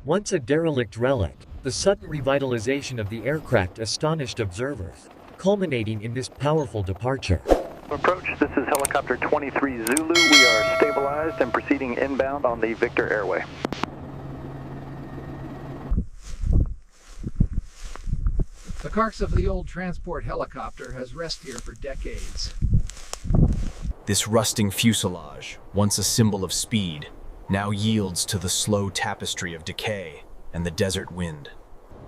Once a derelict relic, the sudden revitalization of the aircraft astonished observers, culminating in this powerful departure. Approach, this is helicopter 23 Zulu. We are stabilized and proceeding inbound on the Victor Airway. The carcass of the old transport helicopter has rested here for decades. This rusting fuselage, once a symbol of speed, now yields to the slow tapestry of decay and the desert wind.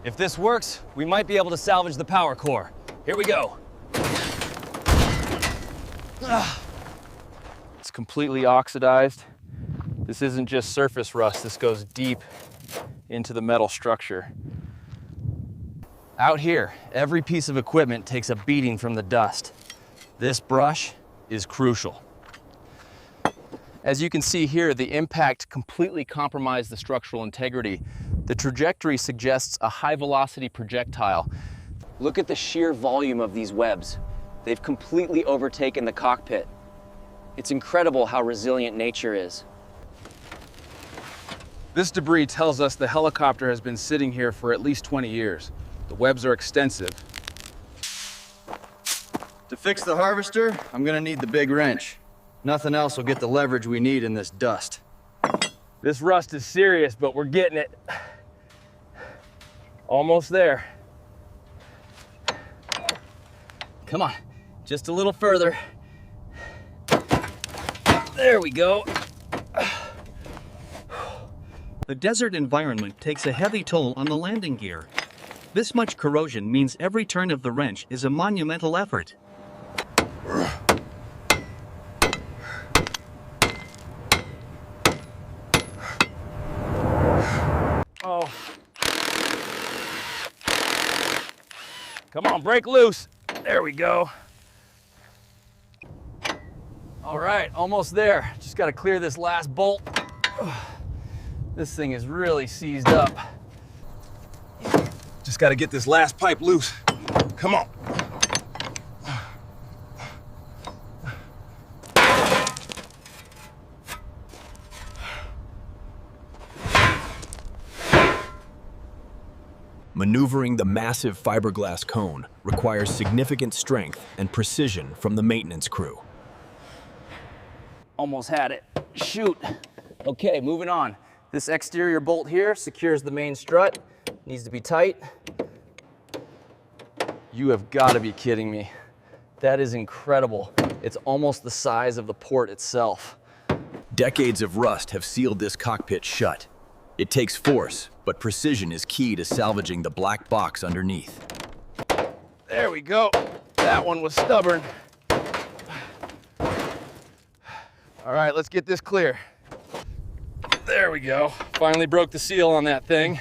If this works, we might be able to salvage the power core. Here we go. It's completely oxidized. This isn't just surface rust, this goes deep into the metal structure. Out here, every piece of equipment takes a beating from the dust. This brush is crucial. As you can see here, the impact completely compromised the structural integrity. The trajectory suggests a high-velocity projectile. Look at the sheer volume of these webs. They've completely overtaken the cockpit. It's incredible how resilient nature is. This debris tells us the helicopter has been sitting here for at least 20 years. The webs are extensive. To fix the harvester, I'm gonna need the big wrench. Nothing else will get the leverage we need in this dust. This rust is serious, but we're getting it. Almost there. Come on, just a little further. There we go. The desert environment takes a heavy toll on the landing gear. This much corrosion means every turn of the wrench is a monumental effort. Oh. Come on, break loose. There we go. All right, almost there. Just got to clear this last bolt. This thing is really seized up. Just got to get this last pipe loose. Come on. Maneuvering the massive fiberglass cone requires significant strength and precision from the maintenance crew. Almost had it. Shoot. Okay, moving on. This exterior bolt here secures the main strut. Needs to be tight. You have got to be kidding me. That is incredible. It's almost the size of the port itself. Decades of rust have sealed this cockpit shut. It takes force, but precision is key to salvaging the black box underneath. There we go. That one was stubborn. All right, let's get this clear. There we go. Finally broke the seal on that thing.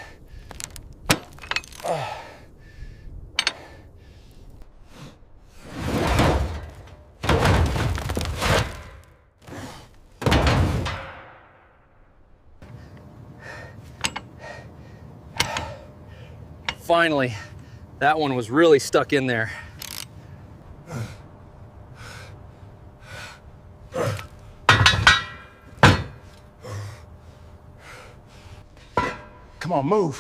Finally, that one was really stuck in there. Come on, move.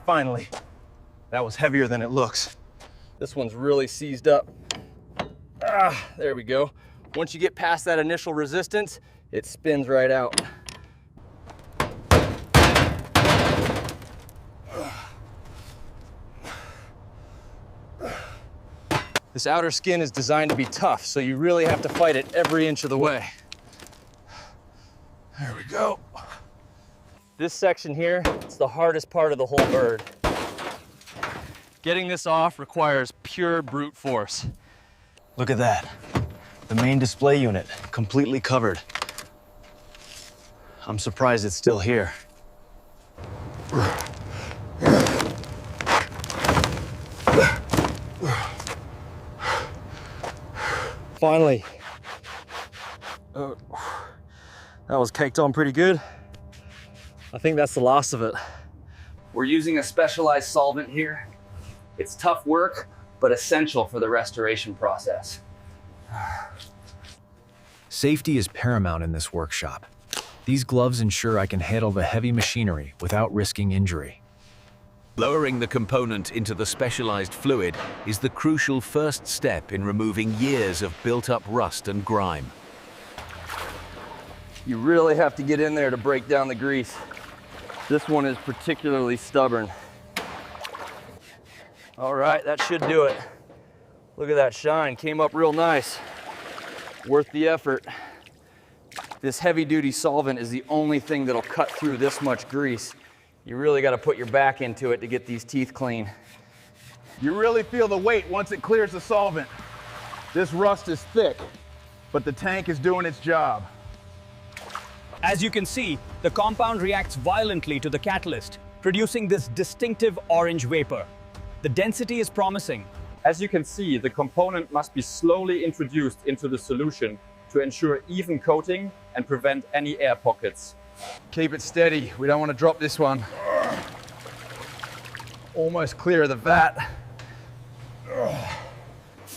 Finally. That was heavier than it looks. This one's really seized up. There we go. Once you get past that initial resistance, it spins right out. This outer skin is designed to be tough, so you really have to fight it every inch of the way. There we go. This section here, it's the hardest part of the whole bird. Getting this off requires pure brute force. Look at that. The main display unit, completely covered. I'm surprised it's still here. Finally. That was caked on pretty good. I think that's the last of it. We're using a specialized solvent here. It's tough work, but essential for the restoration process. Safety is paramount in this workshop. These gloves ensure I can handle the heavy machinery without risking injury. Lowering the component into the specialized fluid is the crucial first step in removing years of built-up rust and grime. You really have to get in there to break down the grease. This one is particularly stubborn. All right, that should do it. Look at that shine, came up real nice. Worth the effort. This heavy-duty solvent is the only thing that'll cut through this much grease. You really got to put your back into it to get these teeth clean. You really feel the weight once it clears the solvent. This rust is thick, but the tank is doing its job. As you can see, the compound reacts violently to the catalyst, producing this distinctive orange vapor. The density is promising. As you can see, the component must be slowly introduced into the solution to ensure even coating and prevent any air pockets. Keep it steady. We don't want to drop this one. Almost clear of the vat.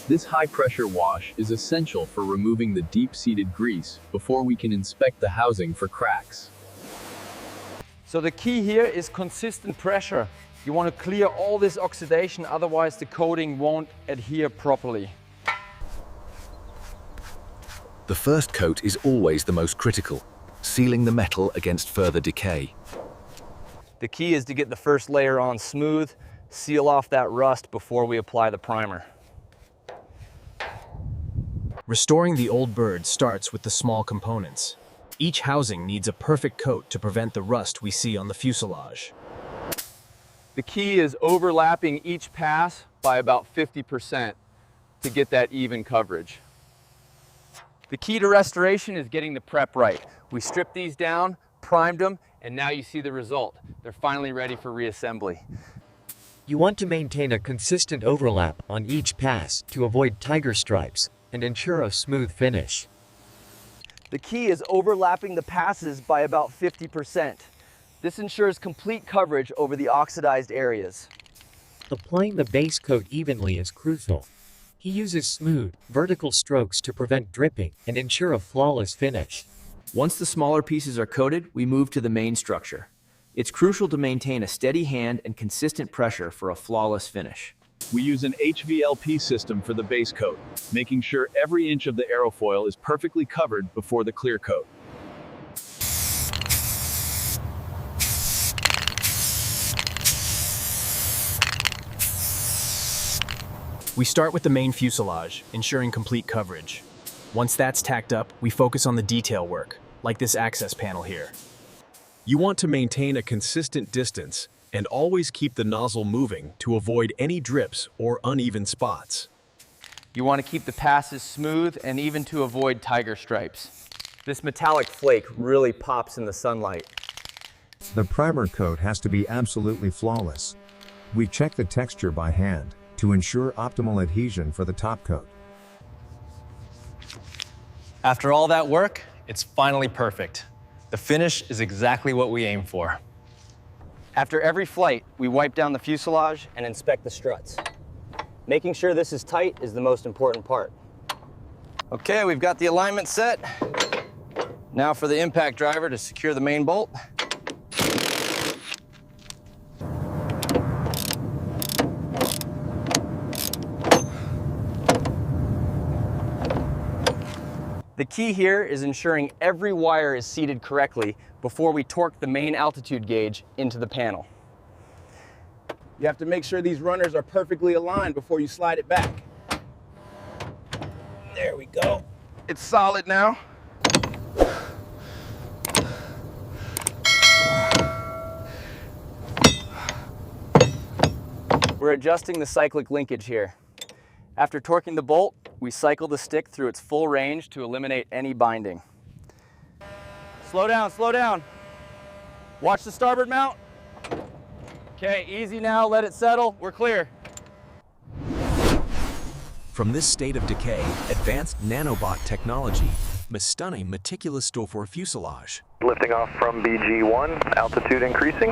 This high-pressure wash is essential for removing the deep-seated grease before we can inspect the housing for cracks. So the key here is consistent pressure. You want to clear all this oxidation, otherwise the coating won't adhere properly. The first coat is always the most critical, sealing the metal against further decay. The key is to get the first layer on smooth, seal off that rust before we apply the primer. Restoring the old bird starts with the small components. Each housing needs a perfect coat to prevent the rust we see on the fuselage. The key is overlapping each pass by about 50% to get that even coverage. The key to restoration is getting the prep right. We stripped these down, primed them, and now you see the result. They're finally ready for reassembly. You want to maintain a consistent overlap on each pass to avoid tiger stripes and ensure a smooth finish. The key is overlapping the passes by about 50%. This ensures complete coverage over the oxidized areas. Applying the base coat evenly is crucial. He uses smooth, vertical strokes to prevent dripping and ensure a flawless finish. Once the smaller pieces are coated, we move to the main structure. It's crucial to maintain a steady hand and consistent pressure for a flawless finish. We use an HVLP system for the base coat, making sure every inch of the aerofoil is perfectly covered before the clear coat. We start with the main fuselage, ensuring complete coverage. Once that's tacked up, we focus on the detail work, like this access panel here. You want to maintain a consistent distance and always keep the nozzle moving to avoid any drips or uneven spots. You want to keep the passes smooth and even to avoid tiger stripes. This metallic flake really pops in the sunlight. The primer coat has to be absolutely flawless. We check the texture by hand to ensure optimal adhesion for the top coat. After all that work, it's finally perfect. The finish is exactly what we aim for. After every flight, we wipe down the fuselage and inspect the struts. Making sure this is tight is the most important part. Okay, we've got the alignment set. Now for the impact driver to secure the main bolt. The key here is ensuring every wire is seated correctly before we torque the main altitude gauge into the panel. You have to make sure these runners are perfectly aligned before you slide it back. There we go. It's solid now. We're adjusting the cyclic linkage here. After torquing the bolt, we cycle the stick through its full range to eliminate any binding. Slow down, slow down. Watch the starboard mount. Okay, easy now, let it settle, we're clear. From this state of decay, advanced nanobot technology, stunning meticulous store for fuselage. Lifting off from BG1, altitude increasing.